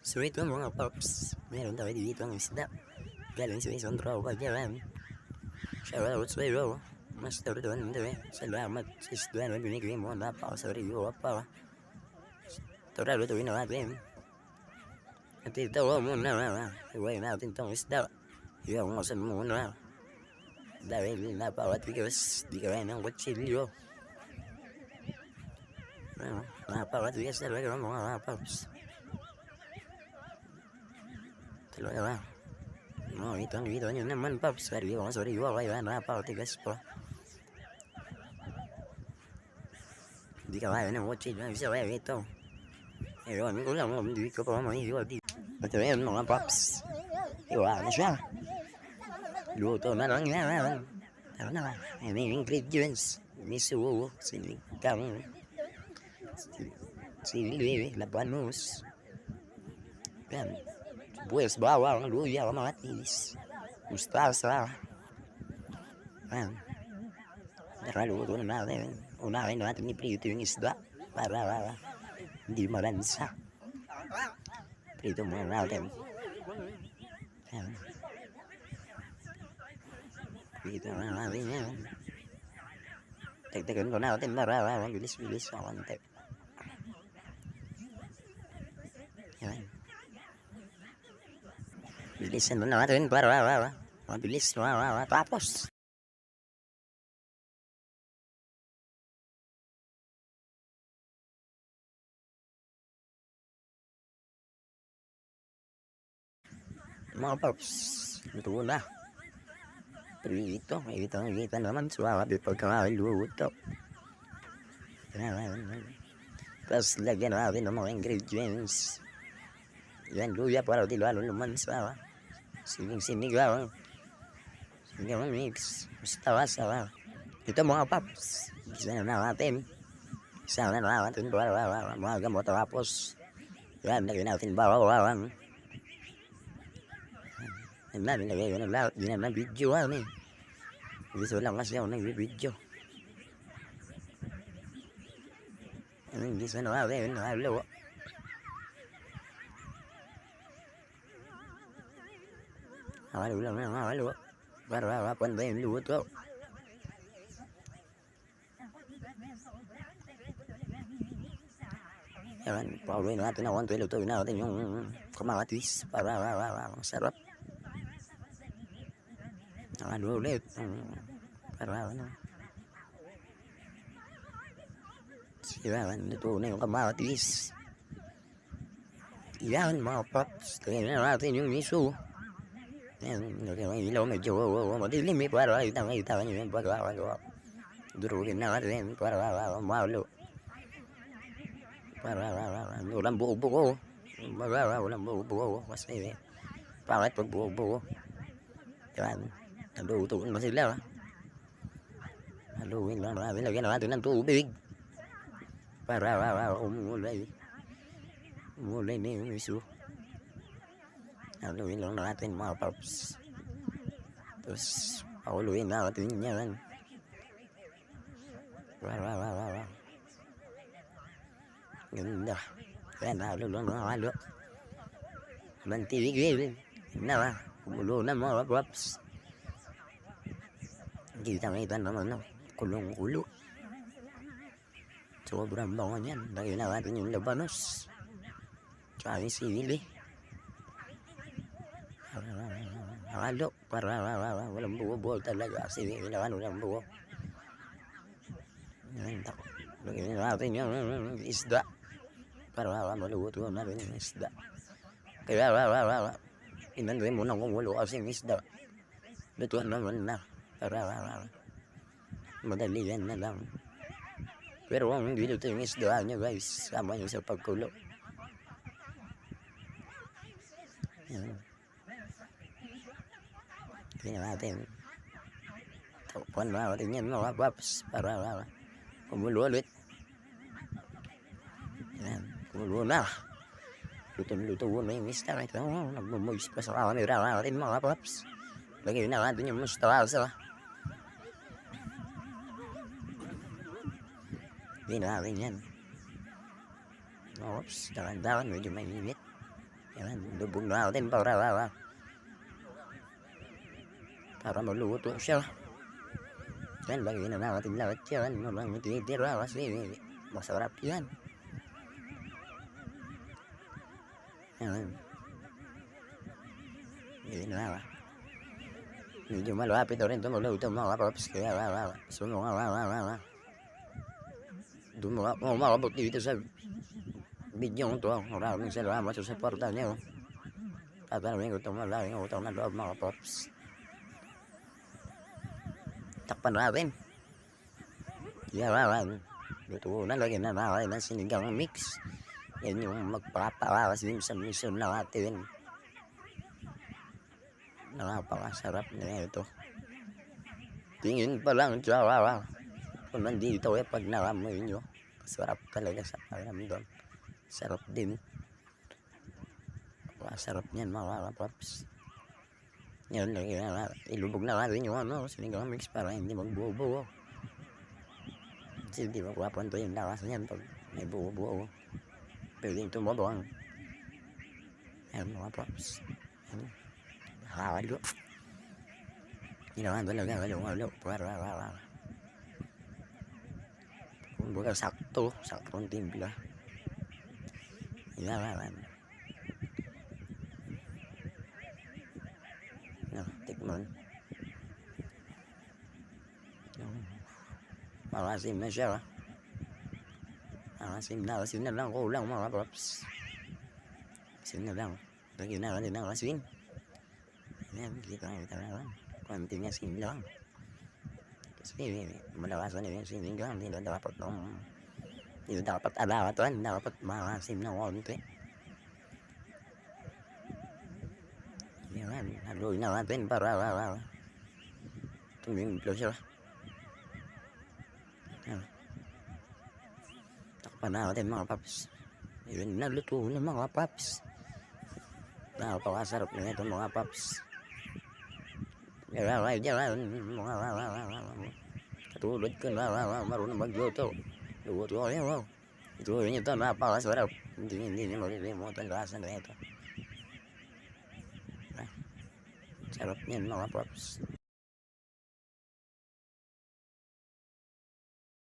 So ito mga paps, meron tayo dito ang isda. Galing sa isang tropa dyan. Shoutout sa iyo. Mas taro doon dito eh. Salamat sa isda na binigay mo. Napakasari iyo pa. Tara ito na natin. At ito muna. Iway natin itong isda. Yung masan muna. Dahil napakatigas. Di ka rin ang kutsilyo. Napakatigas talaga mga paps. Talaga ba? No, ito nyo naman paps. Sorry, kayo napakatigas po. Hindi ka kaya ng kutsilyo. Isa kaya ito. Ewan ko lang, hindi ko pa maiiwa dito. Ito yan mga paps. Iwa na siya. Luto na lang yan. Tara na ba? May ingredients. Miso, sinigang, sili, labanos. Yan. Buwes, bawang, luya, kamatis. Mustasa. Yan. Tara, luto na natin. Unahin natin iprito yung isda. Para hindi malansa. Prito muna natin. Yan. Prito muna natin yan. Tagtagan ko natin para bilis-bilis na konti. Yan. Bilisan muna natin para mabilis. Tapos. Mga paps, ito na. Prito naman suwa. Pagkakain luto. Tapos lagyan natin ng mga ingredients. Yan, luya para di lalo naman suwa. Sinigang. Sinigang mix. Sawa. Ito mga paps. Isa na natin para mga gamot. Tapos yan, lagyan natin bawang. Nilagay ko na lahat. Hindi naman video eh. Gusto lang kasi ako nag-video. Hindi sa nawawi. Halo. Halo lang. Halo. Para panda yung luto. Yan. Pauloy natin na konti. Lutuin natin yung kamatis. Para masarap. Ano ulit. Para Sira, ito na yung kamatis. Yan mga paps. Kaya na natin yung miso. Yan, ilaw medyo madilim eh. Para kita nyo yun. Durugin na natin. Para malo. Para walang buo-buo. Walang buo-buo. Kasi pangit pag buo-buo. Yan. Nalutuin mo sila. Haluin lang natin. Lagyan natin ng tubig. Para umulay. Umulay na yung miso. Haluin lang natin mga paps. Tapos pakuluin natin yan. Ganda. Yan, halo lang. Mantilig. Kumulo na mga paps. Kita naman kulong-kulo. Sobrang bango yan. Lagyan natin yung labanos. Tsaka yung sili. Halo. Para walang buo-buo talaga. Kasi walang buo. Lagyan natin yung isda. Para maluto natin yung isda. Kaya inanday mo nang kumulo kasi yung isda. Lutuan naman na. Para madali yan na lang. Pero kung hindi luto yung isda nyo guys, sama nyo sa pagkulo. Yan. Tingnan natin. Tapuan natin yan mga paps. Para kumulo ulit. Yan. Kumulo na. Luto na yung isda. Ito, nagmumoist pa sa camera natin mga paps. Lagyan natin yung mustasa. Hindi natin yan. Oops, dahan-dahan, medyo mainit. Yan. lubog na natin para maluto siya. Yan, lagyan na natin lahat yan. Titira kasi masarap yan. Yan. Yan na. Medyo malapit rin ito maluto mga paps. Kaya umabot dito sa video ito. Maraming salamat sa suporta niyo. Tatanungin ko ito malaking utang na loob mga paps. Takpan natin. Yan. Luto na lagyan na natin ng sinigang mix. Yan yung magpapakawas din sa mission na natin. Napakasarap na ito. Tingin pa lang siya. Kung nandito pag nakamoy nyo, sarap talaga sa pakiramdam. Sarap din. Sarap niyan mga paps. Yan, ilubog na natin yung sinigang mix para hindi magbuo-buo. Kasi di ba kuwapunto yung lakas niyan pag may buo-buo. Pwede ito mabawang. Yan mga paps. Yan. Nakakalo. Ginawa talaga halo para kung baga saktong timpla. Yan. Tikman. Makasim na siya. Asim na lang kulang mga paps. Asim na lang. Lagyan na natin ng asin. Yan, kita lang. Konting asin lang. Kasi malakasan na yung asin lang. Hindi dapat alawatan. Dapat makasim na konti. Yan, haluin na natin para tumimplo siya. Yan. Takpan natin mga paps. Yun, naluto na mga paps. Napakasarap na ito mga paps. Katulad ko na marunong magluto. Luto ko rin. Ito rin ito, napakasarap. Hindi malilimutan lasa na ito. Sarap niyan mga paps.